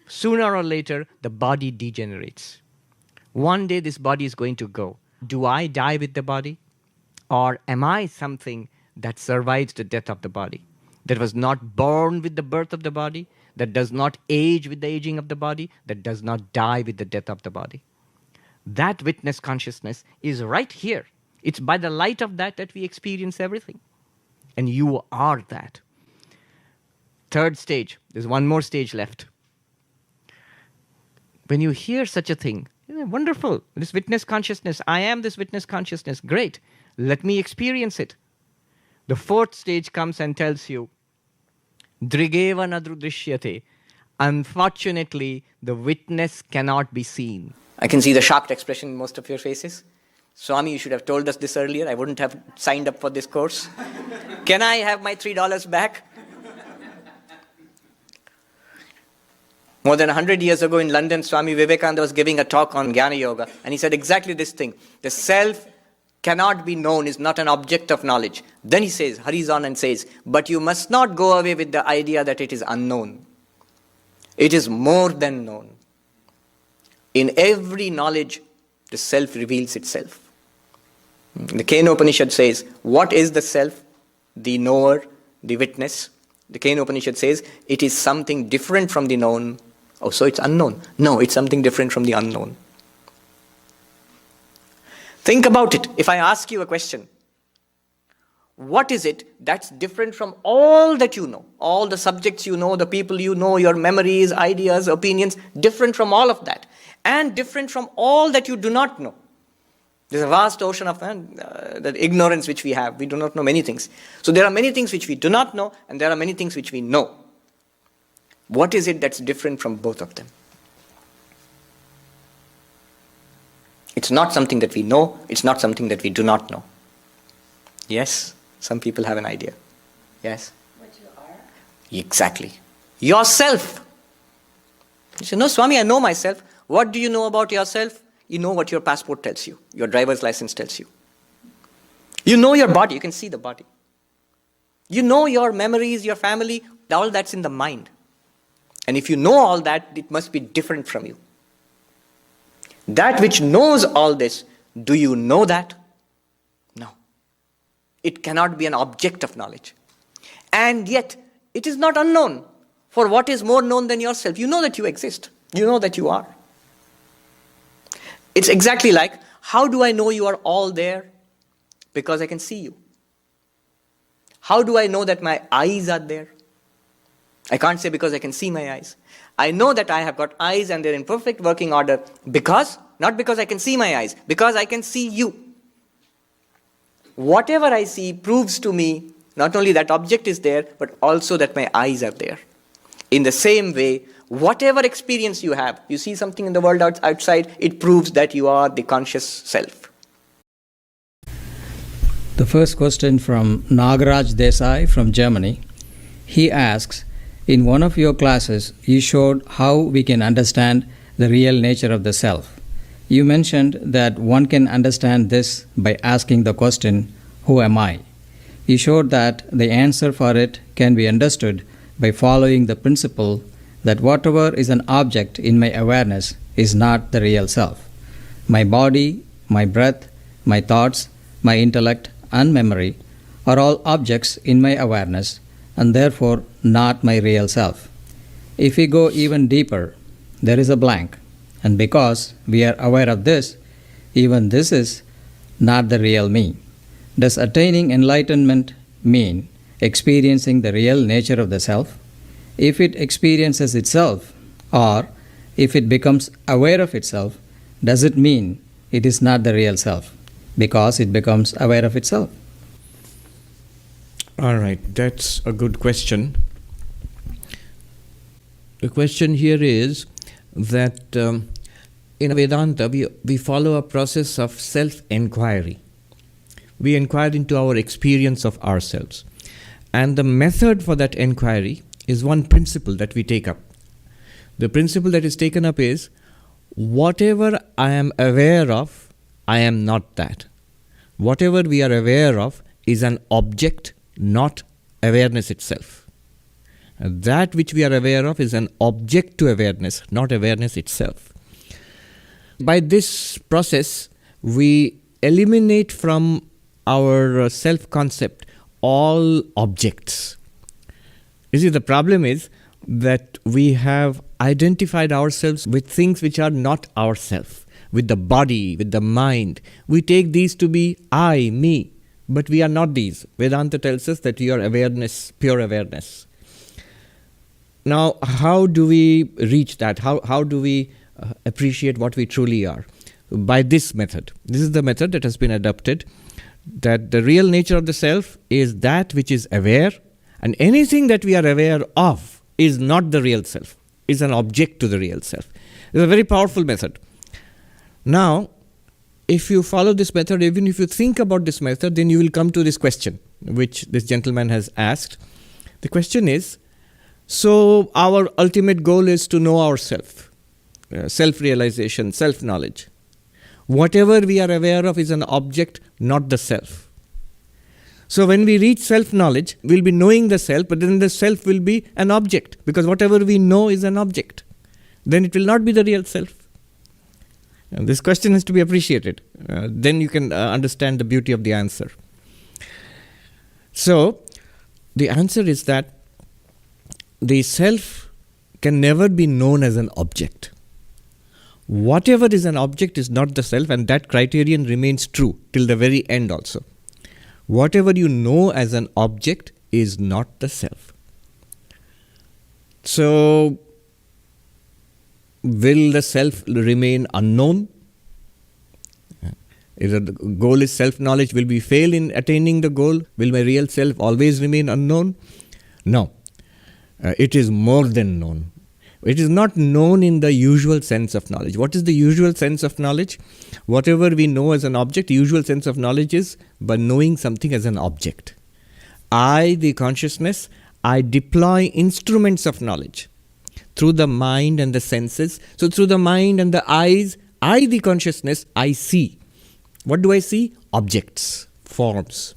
Sooner or later, the body degenerates. One day this body is going to go. Do I die with the body? Or am I something that survives the death of the body? That was not born with the birth of the body, that does not age with the aging of the body, that does not die with the death of the body. That witness consciousness is right here. It's by the light of that that we experience everything. And you are that. Third stage, there's one more stage left. When you hear such a thing, wonderful, this witness consciousness, I am this witness consciousness, great, let me experience it. The fourth stage comes and tells you, Drigeva nadrudrishyate, unfortunately, the witness cannot be seen. I can see the shocked expression in most of your faces. Swami, you should have told us this earlier. I wouldn't have signed up for this course. Can I have my $3 back? More than 100 years ago in London, Swami Vivekananda was giving a talk on Jnana Yoga, and he said exactly this thing. The self cannot be known, is not an object of knowledge. Then he says, hurries on and says, but you must not go away with the idea that it is unknown. It is more than known. In every knowledge, the self reveals itself. The Kena Upanishad says, what is the self? The knower, the witness. The Kena Upanishad says, it is something different from the known. Oh, so it's unknown. No, it's something different from the unknown. Think about it. If I ask you a question, what is it that's different from all that you know? All the subjects you know, the people you know, your memories, ideas, opinions, different from all of that. And different from all that you do not know. There's a vast ocean of the ignorance which we have. We do not know many things. So there are many things which we do not know, and there are many things which we know. What is it that's different from both of them? It's not something that we know. It's not something that we do not know. Yes? Some people have an idea. Yes? What you are? Exactly. Yourself. You say, no, Swami, I know myself. What do you know about yourself? You know what your passport tells you. Your driver's license tells you. You know your body. You can see the body. You know your memories, your family. All that's in the mind. And if you know all that, it must be different from you. That which knows all this, do you know that? No. It cannot be an object of knowledge. And yet, it is not unknown. For what is more known than yourself? You know that you exist. You know that you are. It's exactly like, how do I know you are all there? Because I can see you. How do I know that my eyes are there? I can't say because I can see my eyes. I know that I have got eyes and they're in perfect working order because, not because I can see my eyes, because I can see you. Whatever I see proves to me not only that object is there, but also that my eyes are there. In the same way, whatever experience you have, you see something in the world outside, it proves that you are the conscious self. The first question from Nagaraj Desai from Germany. He asks, in one of your classes, you showed how we can understand the real nature of the self. You mentioned that one can understand this by asking the question, who am I? You showed that the answer for it can be understood by following the principle that whatever is an object in my awareness is not the real self. My body, my breath, my thoughts, my intellect and memory are all objects in my awareness and therefore not my real self. If we go even deeper, there is a blank, and because we are aware of this, even this is not the real me. Does attaining enlightenment mean experiencing the real nature of the self? If it experiences itself, or if it becomes aware of itself, does it mean it is not the real self because it becomes aware of itself? All right, that's a good question. The question here is that in Vedanta, we follow a process of self-enquiry. We inquire into our experience of ourselves. And the method for that enquiry is one principle that we take up. The principle that is taken up is, whatever I am aware of, I am not that. Whatever we are aware of is an object, not awareness itself. That which we are aware of is an object to awareness, not awareness itself. By this process, we eliminate from our self-concept all objects. You see, the problem is that we have identified ourselves with things which are not ourself, with the body, with the mind. We take these to be I, me, but we are not these. Vedanta tells us that you are awareness, pure awareness. Now, how do we reach that? How do we appreciate what we truly are? By this method. This is the method that has been adopted, that the real nature of the self is that which is aware, and anything that we are aware of is not the real self, is an object to the real self. It's a very powerful method. Now, if you follow this method, even if you think about this method, then you will come to this question, which this gentleman has asked. The question is, so our ultimate goal is to know ourselves, self-realization, self-knowledge. Whatever we are aware of is an object, not the self. So when we reach self-knowledge, we'll be knowing the self, but then the self will be an object, because whatever we know is an object. Then it will not be the real self. And this question has to be appreciated. Then you can understand the beauty of the answer. So, the answer is that the self can never be known as an object. Whatever is an object is not the self, and that criterion remains true till the very end also. Whatever you know as an object is not the self. So, will the self remain unknown? If the goal is self-knowledge, will we fail in attaining the goal? Will my real self always remain unknown? No. It is more than known. It is not known in the usual sense of knowledge. What is the usual sense of knowledge? Whatever we know as an object, the usual sense of knowledge is by knowing something as an object. I, the consciousness, I deploy instruments of knowledge through the mind and the senses. So through the mind and the eyes, I, the consciousness, I see. What do I see? Objects, forms.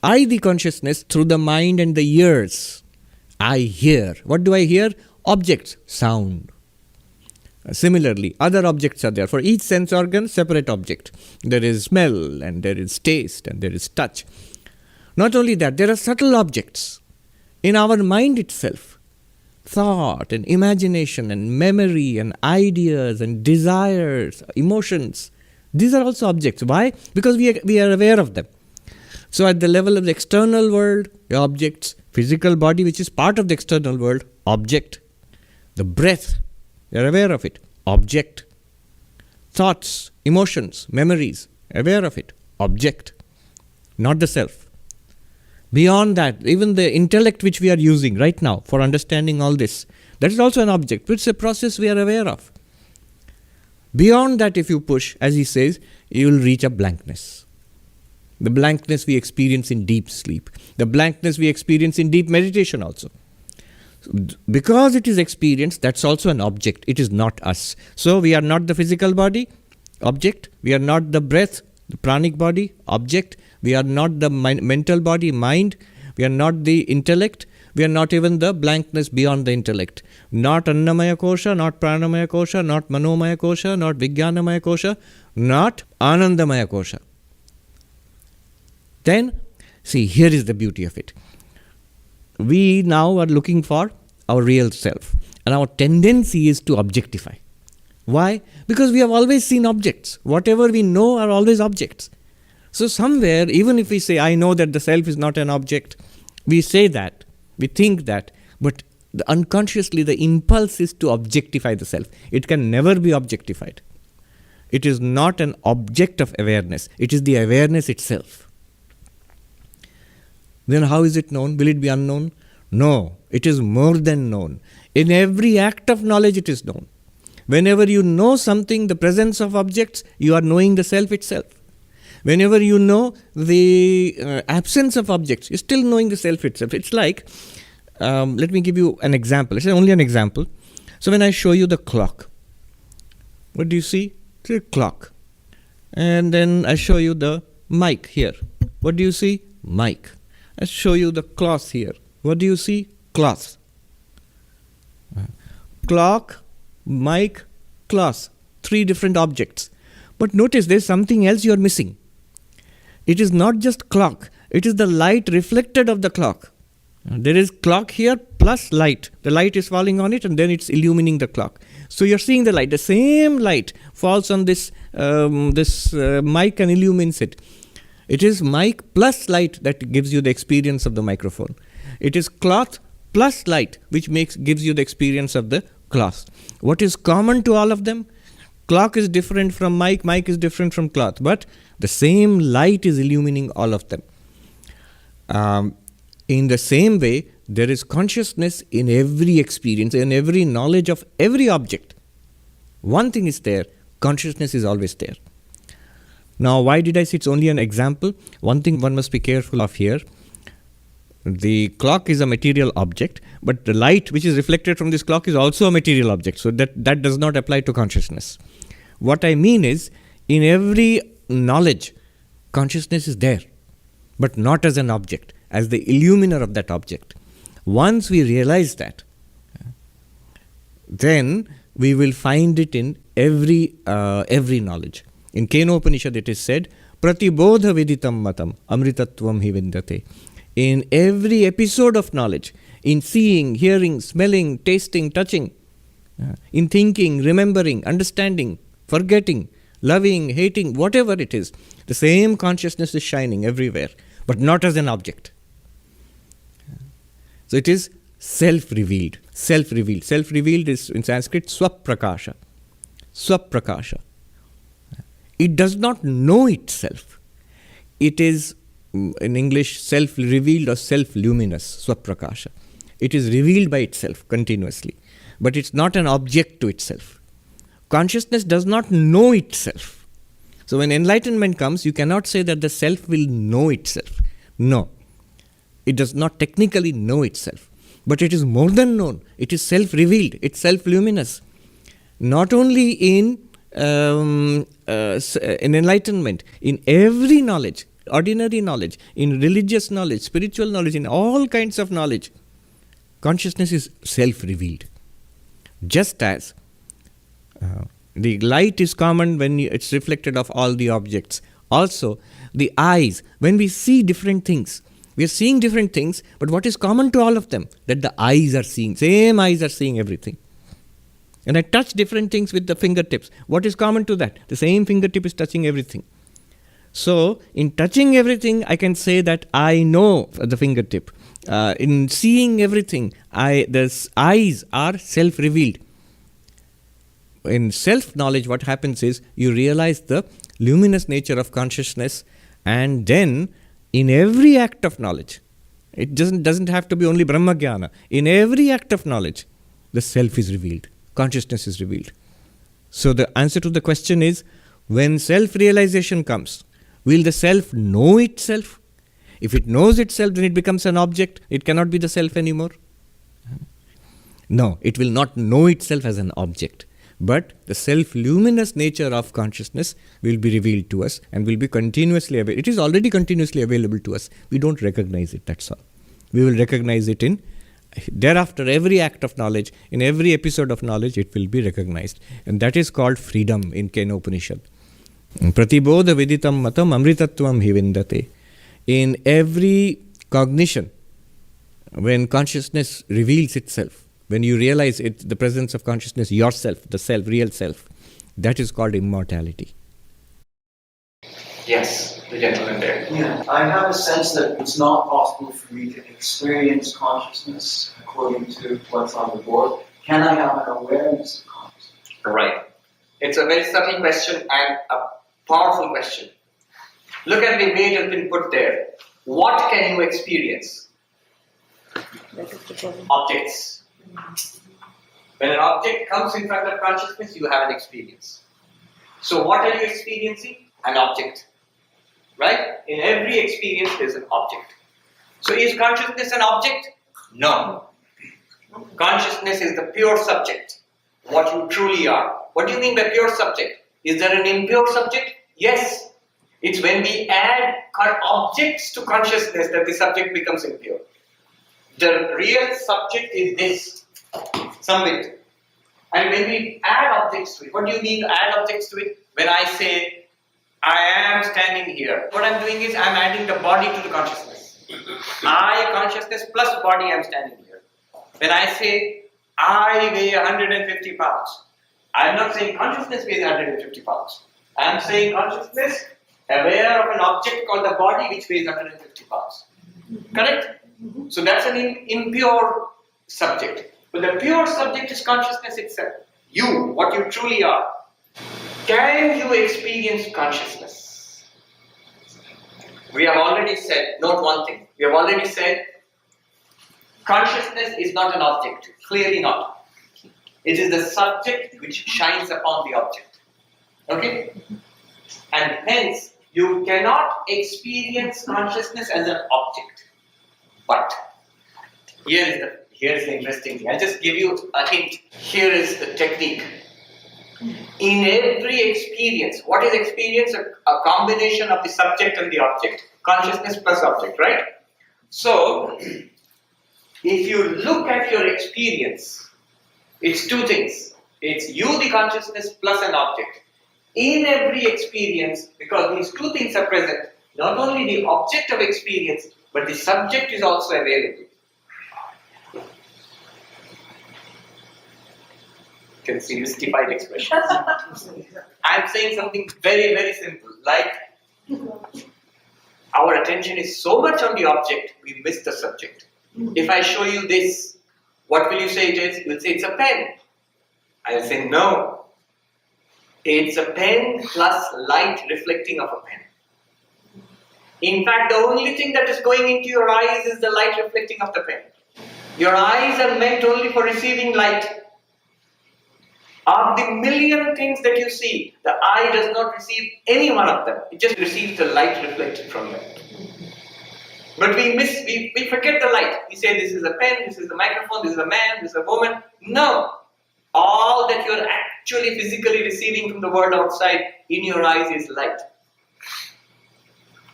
I, the consciousness, through the mind and the ears, I hear. What do I hear? Objects, sound. Similarly, other objects are there. For each sense organ, separate object. There is smell, and there is taste, and there is touch. Not only that, there are subtle objects in our mind itself. Thought and imagination and memory and ideas and desires, emotions. These are also objects. Why? Because we are aware of them. So at the level of the external world, the objects, physical body which is part of the external world, object. The breath, we are aware of it, object. Thoughts, emotions, memories, aware of it, object. Not the self. Beyond that, even the intellect which we are using right now for understanding all this, that is also an object. It's a process we are aware of. Beyond that, if you push, as he says, you will reach a blankness. The blankness we experience in deep sleep. The blankness we experience in deep meditation also. Because it is experienced, that's also an object. It is not us. So we are not the physical body, object. We are not the breath, the pranic body, object. We are not the mental body, mind. We are not the intellect. We are not even the blankness beyond the intellect. Not Annamaya Kosha, not Pranamaya Kosha, not Manomaya Kosha, not Vijnanamaya Kosha, not Anandamaya Kosha. Then, see, here is the beauty of it. We now are looking for our real self. And our tendency is to objectify. Why? Because we have always seen objects. Whatever we know are always objects. So somewhere, even if we say, I know that the self is not an object, we say that, we think that, but unconsciously the impulse is to objectify the self. It can never be objectified. It is not an object of awareness. It is the awareness itself. Then how is it known? Will it be unknown? No, it is more than known. In every act of knowledge it is known. Whenever you know something, the presence of objects, you are knowing the self itself. Whenever you know the absence of objects, you're still knowing the self itself. It's like, let me give you an example. It's only an example. So when I show you the clock, what do you see? It's a clock. And then I show you the mic here. What do you see? Mic. I show you the cloth here. What do you see? Cloth. clock, mic, glass. 3 different objects. But notice there's something else you're missing. It is not just clock. It is the light reflected of the clock. There is clock here plus light. The light is falling on it and then it's illumining the clock. So you're seeing the light. The same light falls on this mic and illumines it. It is mic plus light that gives you the experience of the microphone. It is cloth plus light which gives you the experience of the cloth. What is common to all of them? Clock is different from mic is different from cloth, but the same light is illumining all of them. In the same way, there is consciousness in every experience, in every knowledge of every object. One thing is there, consciousness is always there. Now, why did I say it's only an example? One thing one must be careful of here. The clock is a material object, but the light which is reflected from this clock is also a material object. So that does not apply to consciousness. What I mean is, in every knowledge, consciousness is there, but not as an object, as the illuminer of that object. Once we realize that, then we will find it in every knowledge. In Kenopanishad it is said, Pratibodha viditam matam amritatvam hi vindate. In every episode of knowledge, in seeing, hearing, smelling, tasting, touching, in thinking, remembering, understanding, forgetting, loving, hating, whatever it is, the same consciousness is shining everywhere, but not as an object. So it is self-revealed. Self-revealed. Self-revealed is in Sanskrit swaprakasha. Swaprakasha. It does not know itself. It is, in English, self-revealed or self-luminous, swaprakasha. It is revealed by itself continuously, but it's not an object to itself. Consciousness does not know itself. So when enlightenment comes, you cannot say that the self will know itself. No. It does not technically know itself. But it is more than known. It is self-revealed. It's self-luminous. Not only in enlightenment, in every knowledge, ordinary knowledge, in religious knowledge, spiritual knowledge, in all kinds of knowledge, consciousness is self-revealed. Just as the light is common when it's reflected of all the objects. Also, the eyes, when we see different things, we are seeing different things, but what is common to all of them? That the eyes are seeing, same eyes are seeing everything. And I touch different things with the fingertips. What is common to that? The same fingertip is touching everything. So, in touching everything, I can say that I know the fingertip. In seeing everything, the eyes are self-revealed. In self-knowledge, what happens is you realize the luminous nature of consciousness, and then in every act of knowledge, it doesn't have to be only Brahma-jnana. In every act of knowledge, the self is revealed. Consciousness is revealed. So the answer to the question is, when self-realization comes, will the self know itself? If it knows itself, then it becomes an object. It cannot be the self anymore. No, it will not know itself as an object. But the self-luminous nature of consciousness will be revealed to us and will be continuously available. It is already continuously available to us. We don't recognize it, that's all. We will recognize it in, thereafter, every act of knowledge, in every episode of knowledge, it will be recognized. And that is called freedom in Kenopanishad. Pratibodha viditam matam amritatvam hi vindate. In every cognition, when consciousness reveals itself, when you realize it, the presence of consciousness, yourself, the self, real self, that is called immortality. Yes, the gentleman there. Yeah, I have a sense that it's not possible for me to experience consciousness according to what's on the board. Can I have an awareness of consciousness? Right. It's a very subtle question and a powerful question. Look at the way it has been put there. What can you experience? Objects. When an object comes in front of consciousness, you have an experience. So what are you experiencing? An object. Right? In every experience, there is an object. So is consciousness an object? No. Consciousness is the pure subject. What you truly are. What do you mean by pure subject? Is there an impure subject? Yes. It's when we add objects to consciousness that the subject becomes impure. The real subject is this. Samvit. And when we add objects to it, what do you mean add objects to it? When I say, I am standing here, what I'm doing is I'm adding the body to the consciousness. I consciousness plus body, I'm standing here. When I say, I weigh 150 pounds, I'm not saying consciousness weighs 150 pounds. I'm saying consciousness aware of an object called the body which weighs 150 pounds. Correct? So that's an impure subject. But the pure subject is consciousness itself. You, what you truly are. Can you experience consciousness? We have already said, note one thing. We have already said, consciousness is not an object. Clearly not. It is the subject which shines upon the object. Okay? And hence, you cannot experience consciousness as an object. But, here's the interesting thing. I'll just give you a hint. Here is the technique. In every experience, what is experience? A combination of the subject and the object. Consciousness plus object, right? So, if you look at your experience, it's two things. It's you, the consciousness, plus an object. In every experience, because these two things are present, not only the object of experience, but the subject is also available. You can see mystified expressions. I'm saying something very, very simple. Like, our attention is so much on the object, we miss the subject. If I show you this, what will you say it is? You will say it's a pen. I will say no. It's a pen plus light reflecting of a pen. In fact, the only thing that is going into your eyes is the light reflecting of the pen. Your eyes are meant only for receiving light. Of the million things that you see, the eye does not receive any one of them. It just receives the light reflected from them. But we forget the light. We say this is a pen, this is a microphone, this is a man, this is a woman. No. All that you're actually physically receiving from the world outside in your eyes is light.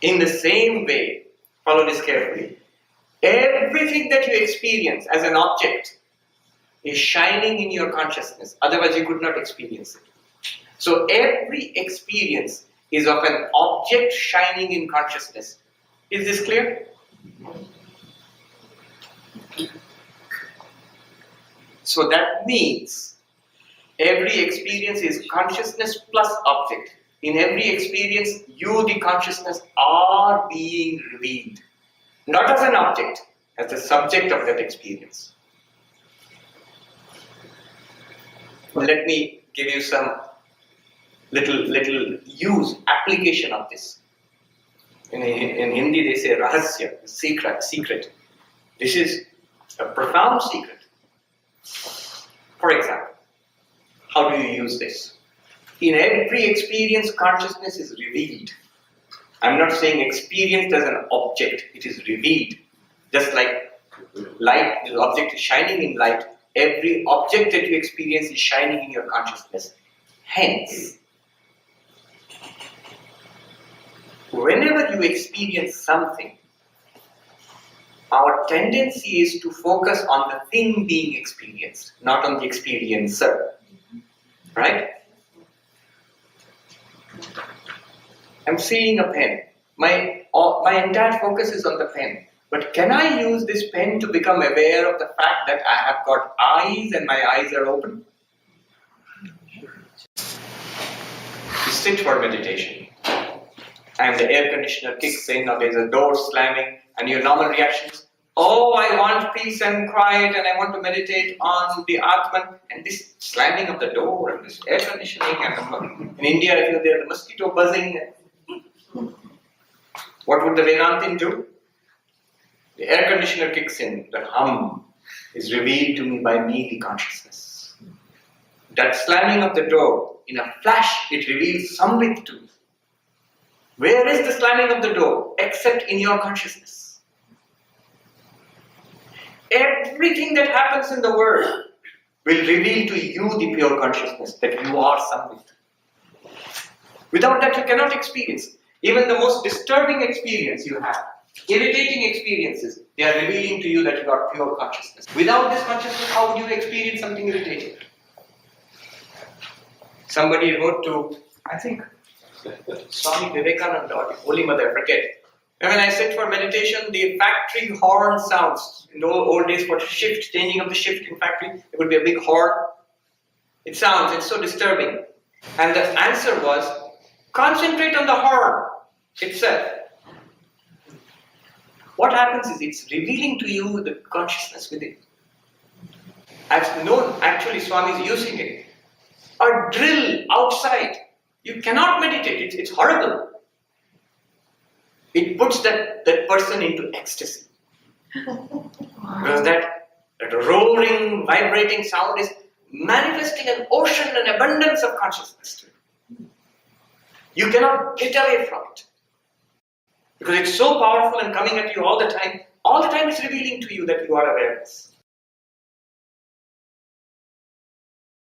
In the same way, follow this carefully, everything that you experience as an object is shining in your consciousness. Otherwise, you could not experience it. So every experience is of an object shining in consciousness. Is this clear? So that means every experience is consciousness plus object. In every experience, you, the consciousness, are being revealed. Not as an object, as the subject of that experience. Let me give you some little use, application of this. In Hindi they say rahasya, secret. This is a profound secret. For example, how do you use this? In every experience, consciousness is revealed. I'm not saying experienced as an object, it is revealed. Just like light, the object is shining in light, every object that you experience is shining in your consciousness. Hence, whenever you experience something, our tendency is to focus on the thing being experienced, not on the experiencer. Right? I'm seeing a pen. My entire focus is on the pen. But can I use this pen to become aware of the fact that I have got eyes and my eyes are open? You sit for meditation and the air conditioner kicks in or there's a door slamming and your normal reactions, oh, I want peace and quiet and I want to meditate on the Atman, and this slamming of the door and this air conditioning and in India there's a mosquito buzzing. What would the Vedantin do? The air conditioner kicks in, the hum is revealed to me by me, the consciousness. That slamming of the door, in a flash, it reveals something to me. Where is the slamming of the door? Except in your consciousness. Everything that happens in the world will reveal to you the pure consciousness that you are something. Without that, you cannot experience. Even the most disturbing experience you have, irritating experiences, they are revealing to you that you are pure consciousness. Without this consciousness, how would you experience something irritating? Somebody wrote to, I think, Swami Vivekananda or the Holy Mother, I forget. And when I sit for meditation, the factory horn sounds. In the old days, for shift, changing of the shift in factory, it would be a big horn. It sounds, it's so disturbing. And the answer was, concentrate on the horn itself. What happens is it's revealing to you the consciousness within. I've known, actually, Swami is using it. A drill outside. You cannot meditate. It's horrible. It puts that person into ecstasy. Because that roaring, vibrating sound is manifesting an ocean, an abundance of consciousness. You cannot get away from it. Because it's so powerful and coming at you all the time it's revealing to you that you are awareness.